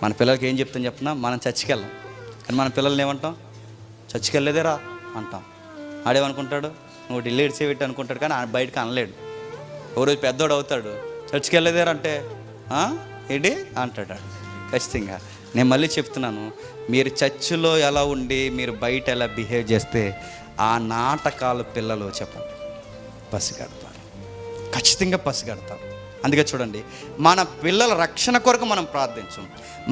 మన పిల్లలకి ఏం చెప్తాం చెప్పినా, మనం చర్చికి వెళ్ళాం, కానీ మన పిల్లల్ని ఏమంటాం? చర్చికి వెళ్ళలేదేరా అంటాం. ఆడేమనుకుంటాడు? నువ్వు ఢిల్లీ ఇడిచేపెట్టి అనుకుంటాడు, కానీ బయటకు అనలేడు. రోజు పెద్దోడు అవుతాడు, చర్చికి వెళ్ళలేదేరా అంటే ఏంటి అంటాడు. ఖచ్చితంగా నేను మళ్ళీ చెప్తున్నాను, మీరు చర్చిలో ఎలా ఉండి మీరు బయట ఎలా బిహేవ్ చేస్తే ఆ నాటకాలు పిల్లలు చెప్పండి పసిగడతారు, ఖచ్చితంగా పసిగడతారు. అందుకే చూడండి, మన పిల్లల రక్షణ కొరకు మనం ప్రార్థించం,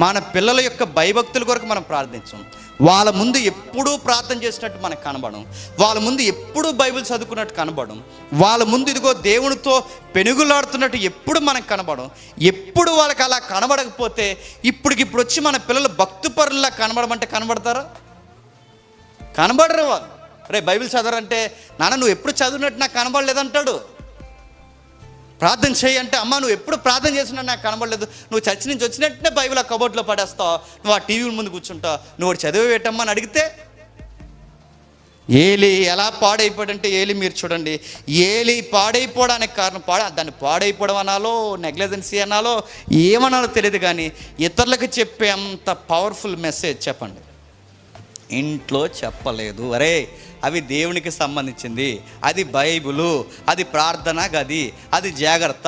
మన పిల్లల యొక్క భయభక్తుల కొరకు మనం ప్రార్థించం. వాళ్ళ ముందు ఎప్పుడూ ప్రార్థన చేసినట్టు మనకు కనబడం, వాళ్ళ ముందు ఎప్పుడూ బైబిల్ చదువుకున్నట్టు కనబడం, వాళ్ళ ముందు ఇదిగో దేవునితో పెనుగులాడుతున్నట్టు ఎప్పుడు మనకు కనబడం. ఎప్పుడు వాళ్ళకి అలా కనబడకపోతే ఇప్పుడు వచ్చి మన పిల్లలు భక్తిపరుల్లా కనబడమంటే కనబడతారా? కనబడరు. వాళ్ళు రే బైబిల్ చదవరంటే, నాన్న నువ్వు ఎప్పుడు చదివినట్టు నాకు కనబడలేదంటాడు. ప్రార్థన చేయి అంటే, అమ్మ నువ్వు ఎప్పుడు ప్రార్థన చేసినా నాకు కనబడలేదు, నువ్వు చర్చి నుంచి వచ్చినట్టునే బైబిల్ ఆ కబోర్డ్లో పడేస్తావు, నువ్వు ఆ టీవీ ముందు కూర్చుంటావు, నువ్వు చదివేటమ్మా అని అడిగితే. ఏలి ఎలా పాడైపోయాడంటే, ఏలి మీరు చూడండి, ఏలి పాడైపోవడానికి కారణం దాన్ని పాడైపోవడం అనాలో, నెగ్లిజెన్సీ అనాలో, ఏమనాలో తెలియదు, కానీ ఇతరులకు చెప్పే అంత పవర్ఫుల్ మెసేజ్ చెప్పండి ఇంట్లో చెప్పలేదు. అరే అవి దేవునికి సంబంధించింది, అది బైబిలు, అది ప్రార్థన గది, అది జాగ్రత్త,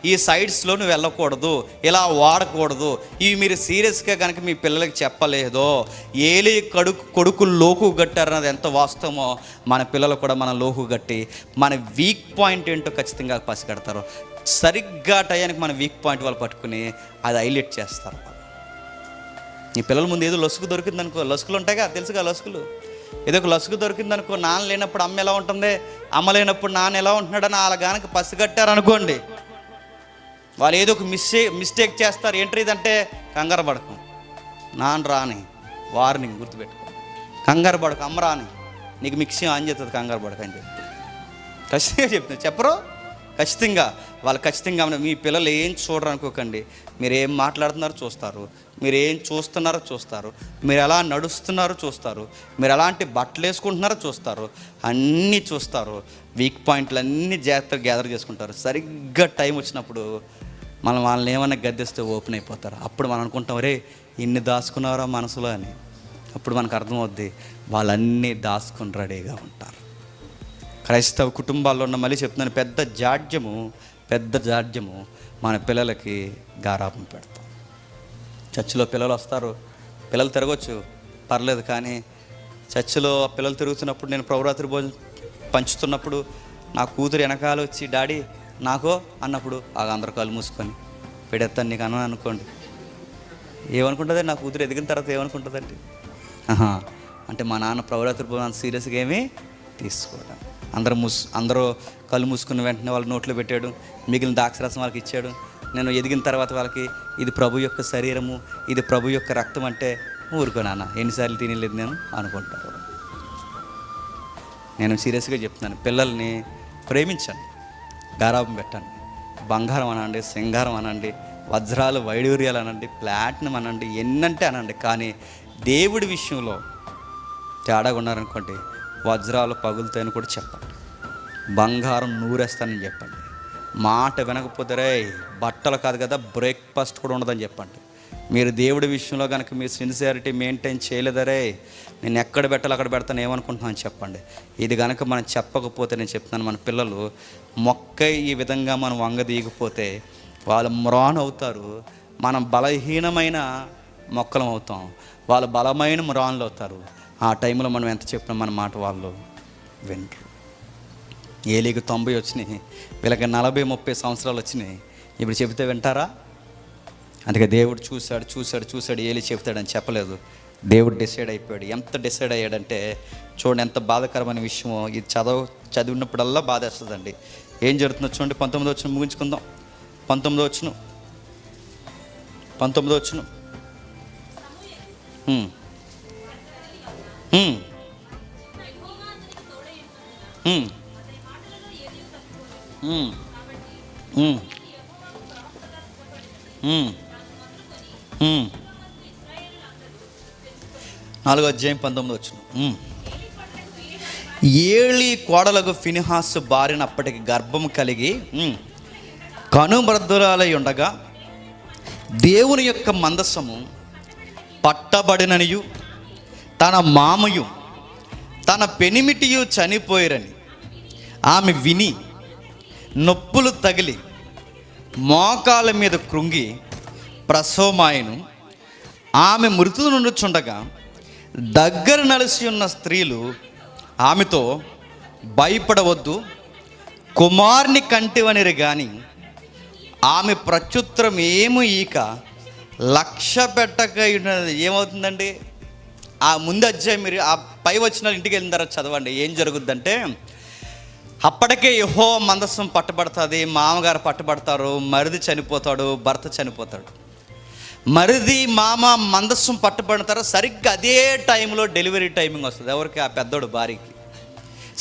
ఈ సైడ్స్లో నువ్వు వెళ్ళకూడదు, ఇలా వాడకూడదు, ఇవి మీరు సీరియస్గా కనుక మీ పిల్లలకి చెప్పలేదో, ఏలి కొడుకులు లోకు కట్టారన్నది ఎంత వాస్తవమో మన పిల్లలు కూడా మన లోకు కట్టి మన వీక్ పాయింట్ ఏంటో ఖచ్చితంగా పసిగడతారు. సరిగ్గా టయానికి మన వీక్ పాయింట్ వాళ్ళు పట్టుకుని అది హైలైట్ చేస్తారు. నీ పిల్లల ముందు ఏదో లొసుగు దొరికిందనుకో, లొసుగులు ఉంటాయిగా తెలుసుగా, లొసుగులు ఏదో ఒక లొసుగు దొరికిందనుకో, నాన్న లేనప్పుడు అమ్మ ఎలా ఉంటుంది, అమ్మ లేనప్పుడు నాన్న ఎలా ఉంటున్నాడని వాళ్ళ గానక పసిగట్టారనుకోండి, వాళ్ళు ఏదో ఒక మిస్టేక్ చేస్తారు. ఏంటిదంటే కంగారు పడకం, నాన్న రాని వార్నింగ్ గుర్తుపెట్టుకో, కంగారు పడక, అమ్మ రాని నీకు మిక్సీ ఆన్ చేస్తుంది, కంగారు పడక అని చెప్పి ఖచ్చితంగా చెప్తున్నారు. చెప్పరు ఖచ్చితంగా వాళ్ళు ఖచ్చితంగా. మీ పిల్లలు ఏం చూడరు అనుకోకండి, మీరు ఏం మాట్లాడుతున్నారో చూస్తారు, మీరు ఏం చూస్తున్నారో చూస్తారు, మీరు ఎలా నడుస్తున్నారో చూస్తారు, మీరు ఎలాంటి బట్టలు వేసుకుంటున్నారో చూస్తారు, అన్నీ చూస్తారు. వీక్ పాయింట్లు అన్నీ జాగ్రత్తగా గ్యాదర్ చేసుకుంటారు. సరిగ్గా టైం వచ్చినప్పుడు వాళ్ళని ఏమన్నా గద్దెస్తే ఓపెన్ అయిపోతారు. అప్పుడు మనం అనుకుంటాం, రే ఇన్ని దాచుకున్నారో మనసులో అని. అప్పుడు మనకు అర్థమవుద్ది వాళ్ళన్నీ దాచుకుని రెడీగా ఉంటారు. క్రైస్తవ కుటుంబాల్లో ఉన్న, మళ్ళీ చెప్తున్నాను, పెద్ద జాడ్యము మన పిల్లలకి గారాబం పెడతాం. చర్చిలో పిల్లలు వస్తారు, పిల్లలు తిరగవచ్చు పర్లేదు, కానీ చర్చిలో పిల్లలు తిరుగుతున్నప్పుడు, నేను ప్రభురాత్రి భోజనం పంచుతున్నప్పుడు నా కూతురు వెనకాల వచ్చి డాడీ నాకో అన్నప్పుడు అందరు కళ్ళు మూసుకొని పెడతాను నీకు అన్నాను అనుకోండి, ఏమనుకుంటుంది నా కూతురు ఎదిగిన తర్వాత ఏమనుకుంటుందండి? అంటే మా నాన్న ప్రభురాత్రి భోజనం సీరియస్గా ఏమీ తీసుకోవడం. అందరూ కళ్ళు మూసుకున్న వెంటనే వాళ్ళ నోట్లో పెట్టాడు, మిగిలిన ద్రాక్షరసం వాళ్ళకి ఇచ్చాడు. నేను ఎదిగిన తర్వాత వాళ్ళకి ఇది ప్రభు యొక్క శరీరము, ఇది ప్రభు యొక్క రక్తం అంటే ఊరుకో నాన్న, ఎన్నిసార్లు తినలేదు నేను అనుకుంటారు. నేను సీరియస్గా చెప్తున్నాను, పిల్లల్ని ప్రేమించండి, గారాబం పెట్టండి. బంగారం అనండి, సింగారం అనండి, వజ్రాలు వైడూర్యాలు అనండి, ప్లాటినం అనండి, ఎన్నంటే అనండి, కానీ దేవుడి విషయంలో తేడాగా ఉన్నారనుకోండి, వజ్రాలు పగులుతాయని కూడా చెప్పండి, బంగారం నూరేస్తానని చెప్పండి. మాట వినకపోతే రే బట్టలు కాదు కదా బ్రేక్ఫాస్ట్ కూడా ఉండదని చెప్పండి. మీరు దేవుడి విషయంలో కనుక మీ సిన్సియారిటీ మెయింటైన్ చేయలేదరే, నేను ఎక్కడ పెట్టాలి అక్కడ పెడతాను ఏమనుకుంటున్నాను చెప్పండి. ఇది కనుక మనం చెప్పకపోతే, నేను చెప్తున్నాను, మన పిల్లలు మొక్క ఈ విధంగా మనం వంగదీయకపోతే వాళ్ళు మ్రాన్ అవుతారు, మనం బలహీనమైన మొక్కలం అవుతాం, వాళ్ళు బలమైన మ్రాన్లు అవుతారు. ఆ టైంలో మనం ఎంత చెప్పినా మన మాట వాళ్ళు వినరు. ఏలికి 90 వచ్చినాయి, వీళ్ళకి 40-30 సంవత్సరాలు వచ్చినాయి. ఇప్పుడు చెబితే వింటారా? అందుకే దేవుడు చూశాడు ఏలి చెప్తాడని చెప్పలేదు. దేవుడు డిసైడ్ అయిపోయాడు. ఎంత డిసైడ్ అయ్యాడంటే చూడండి ఎంత బాధాకరమైన విషయమో. ఇది చదివినప్పుడల్లా బాధ వేస్తుందండి. ఏం జరుగుతుందో చూడండి. 19వ వచనం ముగించుకుందాం. 19వ వచనం నాలుగో అధ్యాయం 19వ వచనం. ఏలి కోడలకు ఫినిహాసు బారినప్పటికి గర్భం కలిగి కనుమర్దురాలై ఉండగా దేవుని యొక్క మందసము పట్టబడిననియు తన మామయు తన పెనిమిటియు చనిపోయిరని ఆమె విని నొప్పులు తగిలి మోకాళ్ళ మీద కృంగి ప్రసవమాయను. ఆమె మృతువు నుండుచుండగా దగ్గర నలిసి ఉన్న స్త్రీలు ఆమెతో, భయపడవద్దు, కుమారుని కంటివనిరి కానీ ఆమె ప్రత్యుత్తరం ఏమో ఈక లక్ష్య పెట్టక ఉన్నది. ఏమవుతుందండి? ఆ ముందు అధ్యాయం మీరు ఆ పై వచ్చిన ఇంటికి వెళ్ళిన తర్వాత చదవండి. ఏం జరుగుద్దంటే, అప్పటికే యెహోవా మందసం పట్టబడుతుంది, మామగారు పట్టబడతారు, మరిది చనిపోతాడు, భర్త చనిపోతాడు. మరిది మామ మందస్సం పట్టబడతారు. సరిగ్గా అదే టైంలో డెలివరీ టైమింగ్ వస్తుంది. ఎవరికి? ఆ పెద్దోడు భార్యకి.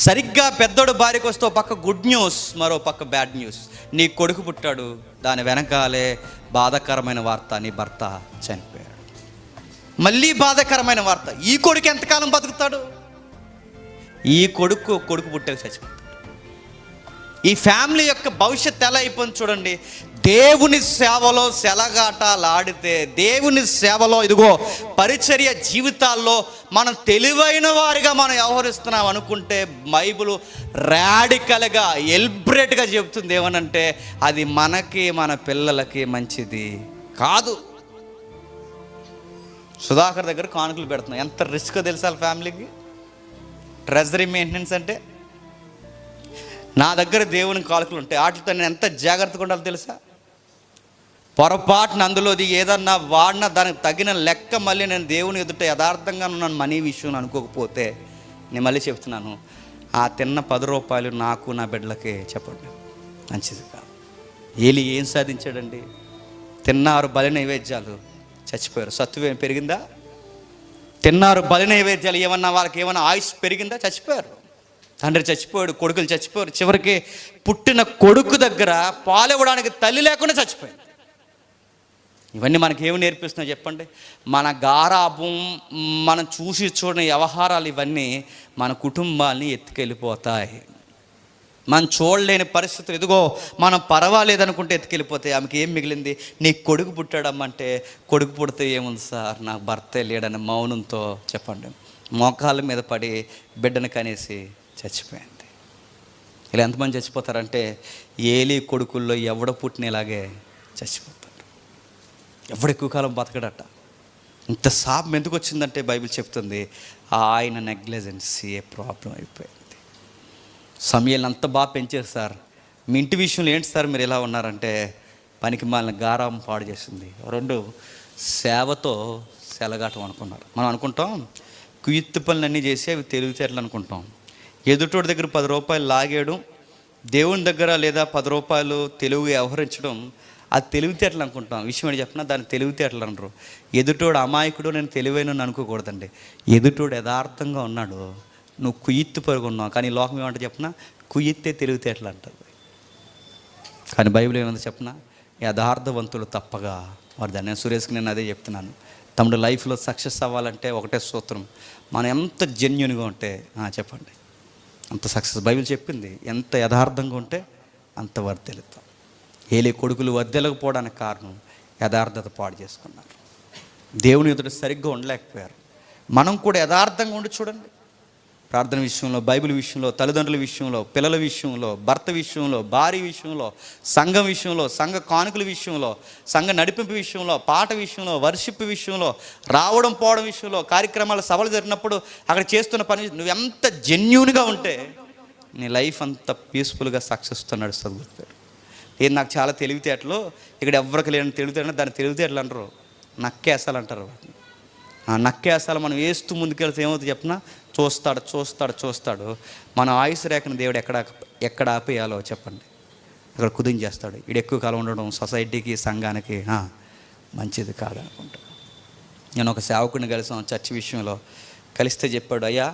సరిగ్గా పెద్దోడు భార్యకి వస్తే ఒక పక్క గుడ్ న్యూస్, మరో పక్క బ్యాడ్ న్యూస్. నీ కొడుకు పుట్టాడు, దాని వెనకాలే బాధాకరమైన వార్త, నీ భర్త చనిపోయాడు. మళ్ళీ బాధాకరమైన వార్త, ఈ కొడుకు ఎంతకాలం బతుకుతాడు? ఈ కొడుకు పుట్టాక చచ్చిపోతాడు. ఈ ఫ్యామిలీ యొక్క భవిష్యత్తు ఎలా అయిపోయింది చూడండి. దేవుని సేవలో సెలగాటలాడితే, దేవుని సేవలో ఇదిగో పరిచర్య జీవితాల్లో మనం తెలివైన వారిగా మనం వ్యవహరిస్తున్నాం అనుకుంటే, బైబిల్ రాడికల్గా ఎల్బరేట్గా చెబుతుంది ఏమనంటే, అది మనకి మన పిల్లలకి మంచిది కాదు. సుధాకర్ దగ్గర కానుకలు పెడుతున్నాం. ఎంత రిస్క్ తెలుసా ఫ్యామిలీకి? ట్రెజరీ మెయింటెనెన్స్ అంటే. నా దగ్గర దేవుని కానుకలు ఉంటాయి, వాటితో నేను ఎంత జాగ్రత్తగా ఉండాలో తెలుసా? పొరపాటున అందులోది ఏదన్నా వాడినా దానికి తగిన లెక్క మళ్ళీ నేను దేవుని ఎదుట యథార్థంగా ఉన్నాను మనీ విషయం అనుకోకపోతే, నేను మళ్ళీ చెప్తున్నాను, ఆ తిన్న 10 రూపాయలు నాకు నా బిడ్డలకే చెప్పండి, మంచిది కాదు. ఏలి ఏం సాధించాడండి? తిన్నారు బలి నైవేద్యాలు, చచ్చిపోయారు. సత్తువేం పెరిగిందా? తిన్నారు బలి నైవేద్యాలు, ఏమన్నా వాళ్ళకి ఏమన్నా ఆయుష్ పెరిగిందా? చచ్చిపోయారు. తండ్రి చచ్చిపోయాడు, కొడుకులు చచ్చిపోయారు. చివరికి పుట్టిన కొడుకు దగ్గర పాలివ్వడానికి తల్లి లేకుండా చచ్చిపోయాడు. ఇవన్నీ మనకేమి నేర్పిస్తున్నాయి చెప్పండి? మన గారాభం, మనం చూసి చూడని వ్యవహారాలు, ఇవన్నీ మన కుటుంబాన్ని ఎత్తుకెళ్ళిపోతాయి. మనం చూడలేని పరిస్థితులు, ఇదిగో మనం పర్వాలేదనుకుంటే ఎత్తుకెళ్ళిపోతాయి. ఆమెకి ఏం మిగిలింది? నీ కొడుకు పుట్టాడమ్మంటే, కొడుకు పుడితే ఏముంది సార్, నాకు భర్తే లేడని మౌనంతో చెప్పండి మోకాళ్ళ మీద పడి బిడ్డను కనేసి చచ్చిపోయింది. ఇలా ఎంతమంది చచ్చిపోతారంటే, ఏలీ కొడుకుల్లో ఎవడ పుట్టినలాగే చచ్చిపోతారు. ఎవడు ఎక్కువ కాలం బతకడట. ఇంత శాపం ఎందుకు వచ్చిందంటే, బైబిల్ చెప్తుంది ఆయన నెగ్లిజెన్సీ ప్రాబ్లం అయిపోయింది. సమయాన్ని అంత బాగా పెంచారు సార్. మీ ఇంటి విషయంలో ఏంటి సార్ మీరు ఎలా ఉన్నారంటే, పనికి మాలిన గారాం పాడు చేసింది. 2 సేవతో సెలగాటం అనుకున్నారు. మనం అనుకుంటాం కుయుత్తు పనులన్నీ చేసి అవి తెలివితేటలు అనుకుంటాం. ఎదుటోడి దగ్గర 10 రూపాయలు లాగేయడం, దేవుని దగ్గర లేదా 10 రూపాయలు తెలుగు వ్యవహరించడం, అది తెలివితేటలు అనుకుంటాం. విషయం ఏంటి చెప్పినా, దాన్ని తెలివితేటలు అనరు. ఎదుటోడు అమాయకుడు, నేను తెలివైన అనుకోకూడదండి. ఎదుటోడు యథార్థంగా ఉన్నాడు, నువ్వు కుయిత్తు పరుగున్నావు. కానీ లోకం ఏమంటే చెప్పినా, కుయిత్తే తెలివితేటలు అంటుంది. కానీ బైబిల్ ఏమంటే చెప్పినా, యథార్థవంతులు తప్పగా వారు దాన్ని. నేను సురేష్కి నేను అదే చెప్తున్నాను. తమ్ముడు లైఫ్లో సక్సెస్ అవ్వాలంటే ఒకటే సూత్రం, మనం ఎంత జెన్యూన్గా ఉంటే చెప్పండి అంత సక్సెస్. బైబిల్ చెప్పింది, ఎంత యథార్థంగా ఉంటే అంత వర్ధెలుతాం. ఏలీ కొడుకులు వర్ధెలకపోవడానికి కారణం యథార్థత పాడు చేసుకున్నారు. దేవుని ఎదుట సరిగ్గా ఉండలేకపోయారు. మనం కూడా యథార్థంగా ఉండి చూడండి. ప్రార్థన విషయంలో, బైబిల్ విషయంలో, తల్లిదండ్రుల విషయంలో, పిల్లల విషయంలో, భర్త విషయంలో, భార్య విషయంలో, సంఘం విషయంలో, సంఘ కానుకల విషయంలో, సంఘ నడిపింపు విషయంలో, పాట విషయంలో, వర్షిప్ విషయంలో, రావడం పోవడం విషయంలో, కార్యక్రమాలు సభలు జరిగినప్పుడు అక్కడ చేస్తున్న పని నువ్వు ఎంత జెన్యూన్గా ఉంటే నీ లైఫ్ అంత పీస్ఫుల్గా సక్సెస్తో నడుస్తుంది. ఏది నాకు చాలా తెలివితేటలు, ఇక్కడ ఎవరికి లేని తెలివితేటలు, దాన్ని తెలివితేటలు అంటారు, నక్కేసాలు అంటారు. నక్కేసాలు మనం వేస్తూ ముందుకెళ్తే ఏమవుతుంది చెప్పినా, చూస్తాడు. మన ఆయుష్ రేఖను దేవుడు ఎక్కడ ఆపేయాలో చెప్పండి, అక్కడ కుదించేస్తాడు. ఇది ఎక్కువ కాలం ఉండడం సొసైటీకి, సంఘానికి మంచిది కాదనుకుంటాడు. నేను ఒక సేవకుడిని కలిసాను చర్చ్ విషయంలో. కలిస్తే చెప్పాడు, అయ్యా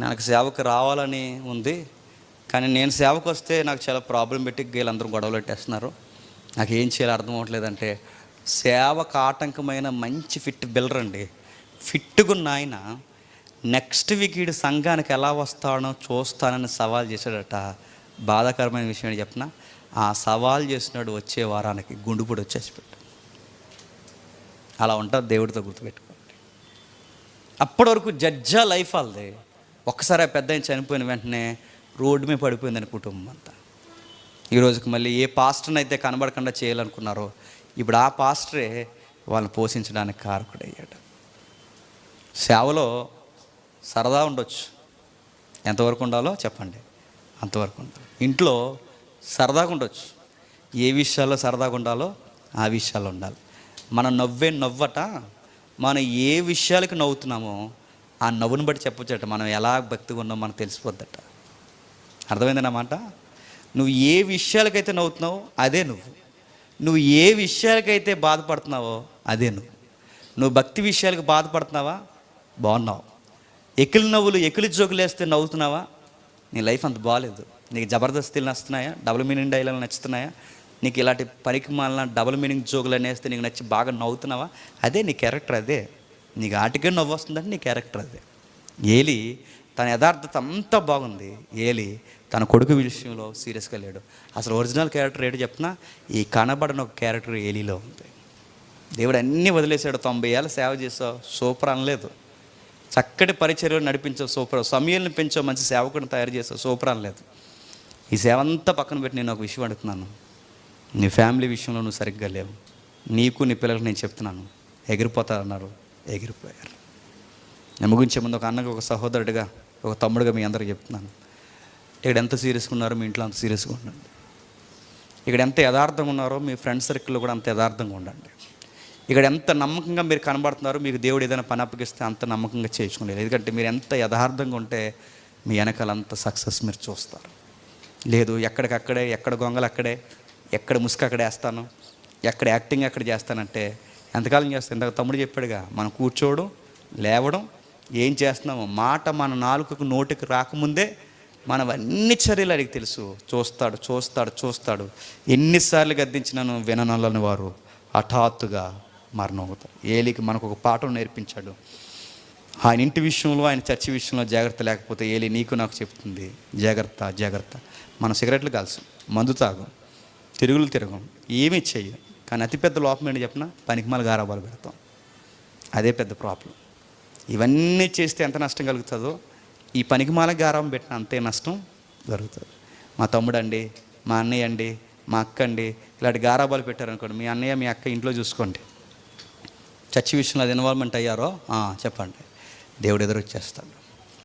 నాకు సేవకు రావాలని ఉంది, కానీ నేను సేవకు వస్తే నాకు చాలా ప్రాబ్లం పెట్టి వీళ్ళందరూ గొడవలు పెట్టేస్తున్నారు, నాకు ఏం చేయాలో అర్థం అవ్వట్లేదంటే, సేవకు ఆటంకమైన మంచి ఫిట్ బిల్డర్ అండి. ఫిట్టుగున్న ఆయన నెక్స్ట్ వీక్ వీడు సంఘానికి ఎలా వస్తాడో చూస్తానని సవాల్ చేశాడట. బాధాకరమైన విషయం చెప్పిన, ఆ సవాల్ చేసినాడు వచ్చే వారానికి గుండుపూడి వచ్చేసి పెట్టు. అలా ఉంటుంది దేవుడితో, గుర్తుపెట్టుకోండి. అప్పటి వరకు జడ్జా లైఫ్ వాళ్ళది. ఒక్కసారి ఆ పెద్ద ఆయన చనిపోయిన వెంటనే రోడ్డు మీద పడిపోయిందని కుటుంబం అంతా. ఈ రోజుకి మళ్ళీ ఏ పాస్టర్ని అయితే కనబడకుండా చేయాలనుకున్నారో ఇప్పుడు ఆ పాస్టరే వాళ్ళని పోషించడానికి కారకుడయ్యాడు. సేవలో సరదా ఉండొచ్చు, ఎంతవరకు ఉండాలో చెప్పండి, అంతవరకు ఉండాలి. ఇంట్లో సరదాగా ఉండొచ్చు, ఏ విషయాల్లో సరదాగా ఉండాలో ఆ విషయాల్లో ఉండాలి. మనం నవ్వే నవ్వట, మనం ఏ విషయాలకి నవ్వుతున్నామో ఆ నవ్వుని బట్టి చెప్పొచ్చట మనం ఎలా భక్తిగా ఉన్నామో మనకు తెలిసిపోద్దట. అర్థమైందన్నమాట. నువ్వు ఏ విషయాలకైతే నవ్వుతున్నావో అదే నువ్వు ఏ విషయాలకైతే బాధపడుతున్నావో అదే నువ్వు భక్తి విషయాలకు బాధపడుతున్నావా, బాగున్నావు. ఎకిలి నవ్వులు ఎకిలి జోకులు వేస్తే నవ్వుతున్నావా, నీ లైఫ్ అంత బాగాలేదు. నీకు జబర్దస్తులు నచ్చుతున్నాయా, డబుల్ మీనింగ్ డైలాగులు నచ్చుతున్నాయా, నీకు ఇలాంటి పనికి మాలిన డబుల్ మీనింగ్ జోకులు అనేస్తే నీకు నచ్చి బాగా నవ్వుతున్నావా, అదే నీ క్యారెక్టర్. అదే నీకు ఆటికే నవ్వు వస్తుందంటే నీ క్యారెక్టర్ అదే. ఏలి తన యథార్థత అంతా బాగుంది. ఏలి తన కొడుకు విషయంలో సీరియస్గా లేడు. అసలు ఒరిజినల్ క్యారెక్టర్ ఏంటో చెప్పినా ఈ కనబడిన ఒక క్యారెక్టర్ ఏలీలో ఉంది. దేవుడు అన్నీ వదిలేశాడు. 90 ఏళ్ళ సేవ చేసావు, సూపర్ అనలేదు. చక్కటి పరిచర్యలు నడిపించావు, సూపర్. సమయాలను పెంచావు, మంచి సేవకుడిని తయారు చేసావు, సూపర్ అనలేదు. ఈ సేవ అంతా పక్కన పెట్టి నేను ఒక విషయం అడుగుతున్నాను. నీ ఫ్యామిలీ విషయంలో నువ్వు సరిగ్గా లేవు. నీకు నీ పిల్లలకు నేను చెప్తున్నాను, ఎగిరిపోతారన్నారు, ఎగిరిపోయారు. నేను ముగించే ముందు ఒక అన్నగా, ఒక సహోదరుడిగా, ఒక తమ్ముడిగా మీ అందరికీ చెప్తున్నాను, ఇక్కడ ఎంత సీరియస్గా ఉన్నారో మీ ఇంట్లో అంత సీరియస్గా ఉండండి. ఇక్కడ ఎంత యథార్థంగా ఉన్నారో మీ ఫ్రెండ్ సర్కిల్లో కూడా అంత యథార్థంగా ఉండండి. ఇక్కడ ఎంత నమ్మకంగా మీరు కనబడుతున్నారో మీకు దేవుడు ఏదైనా పని అప్పగిస్తే అంత నమ్మకంగా చేయించుకోలేదు. ఎందుకంటే మీరు ఎంత యథార్థంగా ఉంటే మీ వెనకాల అంత సక్సెస్ మీరు చూస్తారు. లేదు ఎక్కడికక్కడే, ఎక్కడ గొంగలు అక్కడే, ఎక్కడ ముసుగు అక్కడే వేస్తాను, ఎక్కడ యాక్టింగ్ ఎక్కడ చేస్తానంటే ఎంతకాలం చేస్తాను. ఇందాక తమ్ముడు చెప్పాడుగా, మనం కూర్చోవడం, లేవడం, ఏం చేస్తున్నామో మాట మన నాలుకకు నోటికి రాకముందే మనం అన్ని చర్యలు అడిగి తెలుసు. చూస్తాడు చూస్తాడు చూస్తాడు. ఎన్నిసార్లు గద్దించినాను విననలని వారు హఠాత్తుగా మరణం అవుతారు. ఏలికి మనకు ఒక పాఠం నేర్పించాడు. ఆయన ఇంటి విషయంలో, ఆయన చర్చి విషయంలో జాగ్రత్త లేకపోతే ఏలి నీకు నాకు చెప్తుంది, జాగ్రత్త జాగ్రత్త. మనం సిగరెట్లు కాల్సం, మందు తాగం, తిరుగులు తిరగం, ఏమీ చెయ్యం. కానీ అతిపెద్ద లోపం ఏంటి చెప్పిన, పనికిమాల గారాబాలు పెడతాం. అదే పెద్ద ప్రాబ్లం. ఇవన్నీ చేస్తే ఎంత నష్టం కలుగుతుందో ఈ పనికిమాల గారాబం పెట్టిన అంతే నష్టం జరుగుతుంది. మా తమ్ముడు అండి, మా అన్నయ్య అండి, మా అక్క అండి, ఇలాంటి గారాబాలు పెట్టారనుకోండి, మీ అన్నయ్య మీ అక్క ఇంట్లో చూసుకోండి. చర్చి విషయంలో అది ఇన్వాల్వ్మెంట్ అయ్యారో చెప్పండి, దేవుడు ఎదురొచ్చేస్తాడు.